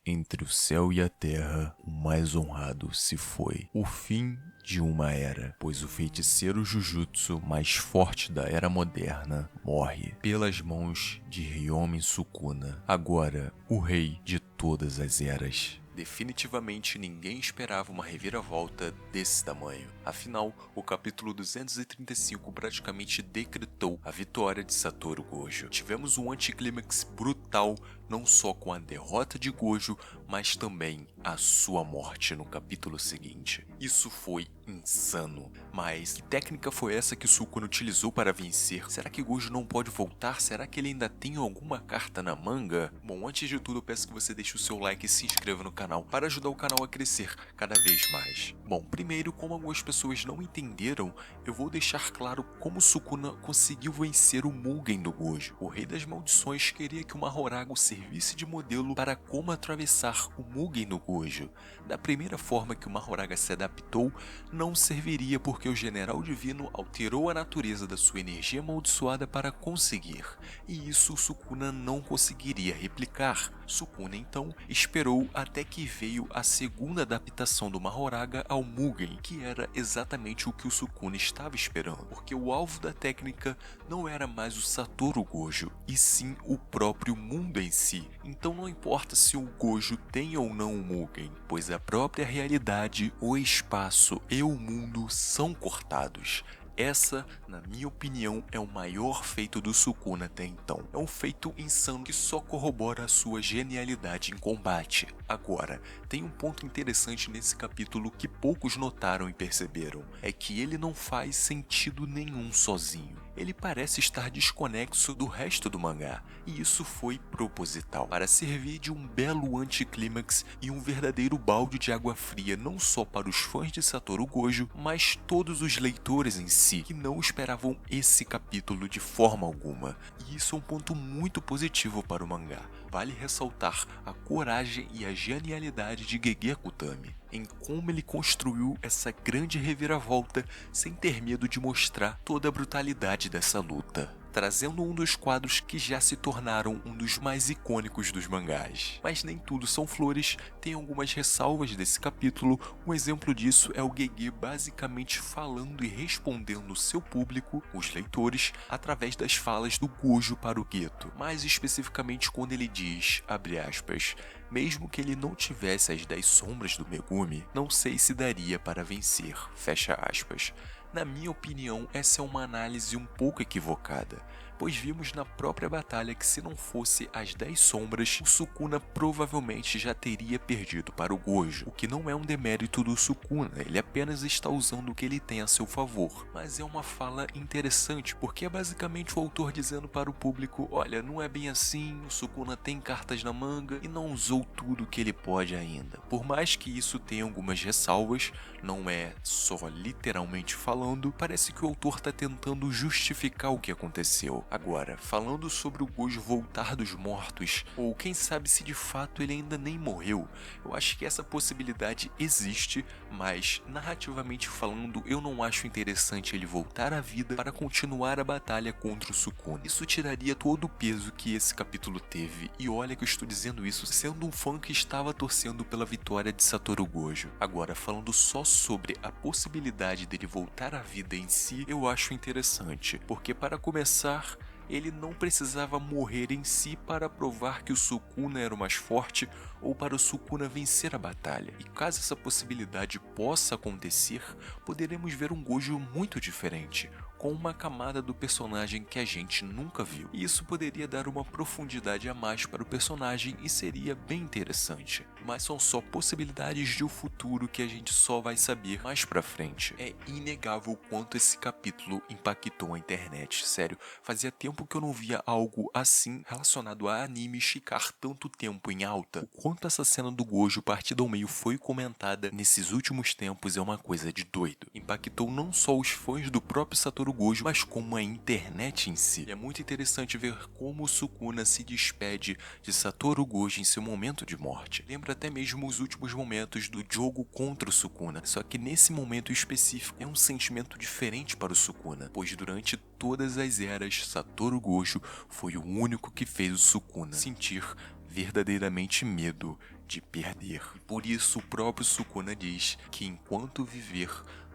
Entre o céu e a terra, o mais honrado se foi. O fim de uma era, pois o feiticeiro Jujutsu mais forte da era moderna morre pelas mãos de Ryomen Sukuna, agora o rei de todas as eras. Definitivamente ninguém esperava uma reviravolta desse tamanho. Afinal, o capítulo 235 praticamente decretou a vitória de Satoru Gojo. Tivemos um anticlímax brutal, não só com a derrota de Gojo, mas também a sua morte no capítulo seguinte. Isso foi insano. Mas que técnica foi essa que o Sukuna utilizou para vencer? Será que Gojo não pode voltar? Será que ele ainda tem alguma carta na manga? Bom, antes de tudo eu peço que você deixe o seu like e se inscreva no canal para ajudar o canal a crescer cada vez mais. Bom, primeiro, como algumas pessoas não entenderam, eu vou deixar claro como Sukuna conseguiu vencer o Mugen do Gojo. O Rei das Maldições queria que o Mahorago servisse de modelo para como atravessar o Mugen do Gojo. Da primeira forma que o Mahoraga se adaptou, não serviria porque o General Divino alterou a natureza da sua energia amaldiçoada para conseguir, e isso o Sukuna não conseguiria replicar. Sukuna então esperou até que veio a segunda adaptação do Mahoraga ao Mugen, que era exatamente o que o Sukuna estava esperando, porque o alvo da técnica não era mais o Satoru Gojo, e sim o próprio mundo em si. Então não importa se o Gojo tem ou não o Mugen, pois a própria realidade, o espaço e o mundo são cortados. Essa, na minha opinião, é o maior feito do Sukuna até então. É um feito insano que só corrobora a sua genialidade em combate. Agora, tem um ponto interessante nesse capítulo que poucos notaram e perceberam. É que ele não faz sentido nenhum sozinho. Ele parece estar desconexo do resto do mangá, e isso foi proposital, para servir de um belo anticlímax e um verdadeiro balde de água fria não só para os fãs de Satoru Gojo, mas todos os leitores em si, que não esperavam esse capítulo de forma alguma. E isso é um ponto muito positivo para o mangá. Vale ressaltar a coragem e a genialidade de Gege Akutami em como ele construiu essa grande reviravolta sem ter medo de mostrar toda a brutalidade dessa luta, trazendo um dos quadros que já se tornaram um dos mais icônicos dos mangás. Mas nem tudo são flores, tem algumas ressalvas desse capítulo. Um exemplo disso é o Gege basicamente falando e respondendo o seu público, os leitores, através das falas do Gojo para o Geto. Mais especificamente quando ele diz, abre aspas, mesmo que ele não tivesse as 10 sombras do Megumi, não sei se daria para vencer, fecha aspas. Na minha opinião, essa é uma análise um pouco equivocada, pois vimos na própria batalha que se não fosse as 10 sombras, o Sukuna provavelmente já teria perdido para o Gojo, o que não é um demérito do Sukuna, ele apenas está usando o que ele tem a seu favor. Mas é uma fala interessante, porque é basicamente o autor dizendo para o público, olha, não é bem assim, o Sukuna tem cartas na manga e não usou tudo o que ele pode ainda. Por mais que isso tenha algumas ressalvas, não é só literalmente falando, parece que o autor está tentando justificar o que aconteceu. Agora, falando sobre o Gojo voltar dos mortos, ou quem sabe se de fato ele ainda nem morreu, eu acho que essa possibilidade existe, mas narrativamente falando, eu não acho interessante ele voltar à vida para continuar a batalha contra o Sukuna. Isso tiraria todo o peso que esse capítulo teve, e olha que eu estou dizendo isso sendo um fã que estava torcendo pela vitória de Satoru Gojo. Agora, falando só sobre a possibilidade dele voltar à vida em si, eu acho interessante, porque para começar, ele não precisava morrer em si para provar que o Sukuna era o mais forte ou para o Sukuna vencer a batalha. E caso essa possibilidade possa acontecer, poderemos ver um Gojo muito diferente, com uma camada do personagem que a gente nunca viu. E isso poderia dar uma profundidade a mais para o personagem e seria bem interessante. Mas são só possibilidades de um futuro que a gente só vai saber mais pra frente. É inegável o quanto esse capítulo impactou a internet, sério. Fazia tempo que eu não via algo assim relacionado a animes ficar tanto tempo em alta. O quanto essa cena do Gojo partida ao meio foi comentada nesses últimos tempos é uma coisa de doido. Impactou não só os fãs do próprio Satoru Gojo, mas como a internet em si. E é muito interessante ver como o Sukuna se despede de Satoru Gojo em seu momento de morte. Lembra até mesmo os últimos momentos do jogo contra o Sukuna, só que nesse momento específico é um sentimento diferente para o Sukuna, pois durante todas as eras, Satoru Gojo foi o único que fez o Sukuna sentir verdadeiramente medo de perder. E por isso o próprio Sukuna diz que enquanto viver,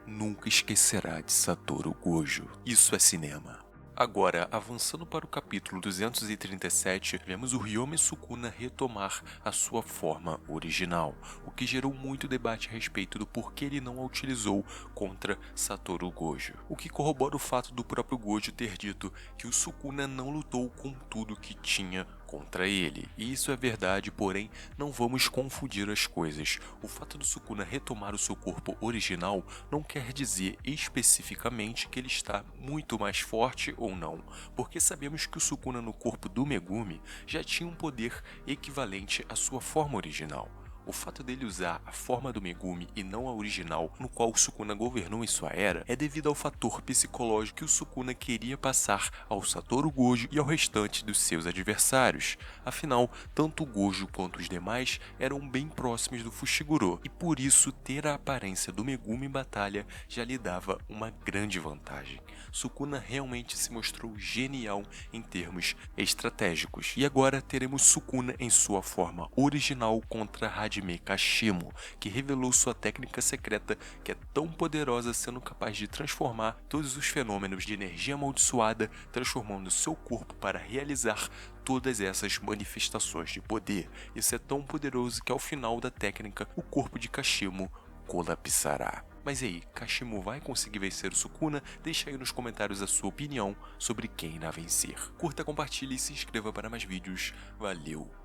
nunca esquecerá de Satoru Gojo. Isso é cinema. Agora, avançando para o capítulo 237, vemos o Ryome Sukuna retomar a sua forma original, o que gerou muito debate a respeito do porquê ele não a utilizou contra Satoru Gojo. O que corrobora o fato do próprio Gojo ter dito que o Sukuna não lutou com tudo que tinha contra ele. E isso é verdade, porém, não vamos confundir as coisas. O fato do Sukuna retomar o seu corpo original não quer dizer especificamente que ele está muito mais forte ou não, porque sabemos que o Sukuna no corpo do Megumi já tinha um poder equivalente à sua forma original. O fato dele usar a forma do Megumi e não a original, no qual o Sukuna governou em sua era, é devido ao fator psicológico que o Sukuna queria passar ao Satoru Gojo e ao restante dos seus adversários. Afinal, tanto o Gojo quanto os demais eram bem próximos do Fushiguro, e por isso ter a aparência do Megumi em batalha já lhe dava uma grande vantagem. Sukuna realmente se mostrou genial em termos estratégicos. E agora teremos Sukuna em sua forma original contra Hajime Kashimo, que revelou sua técnica secreta que é tão poderosa, sendo capaz de transformar todos os fenômenos de energia amaldiçoada, transformando seu corpo para realizar todas essas manifestações de poder. Isso é tão poderoso que ao final da técnica, o corpo de Kashimo colapsará. Mas e aí, Kashimo vai conseguir vencer o Sukuna? Deixa aí nos comentários a sua opinião sobre quem irá vencer. Curta, compartilhe e se inscreva para mais vídeos. Valeu!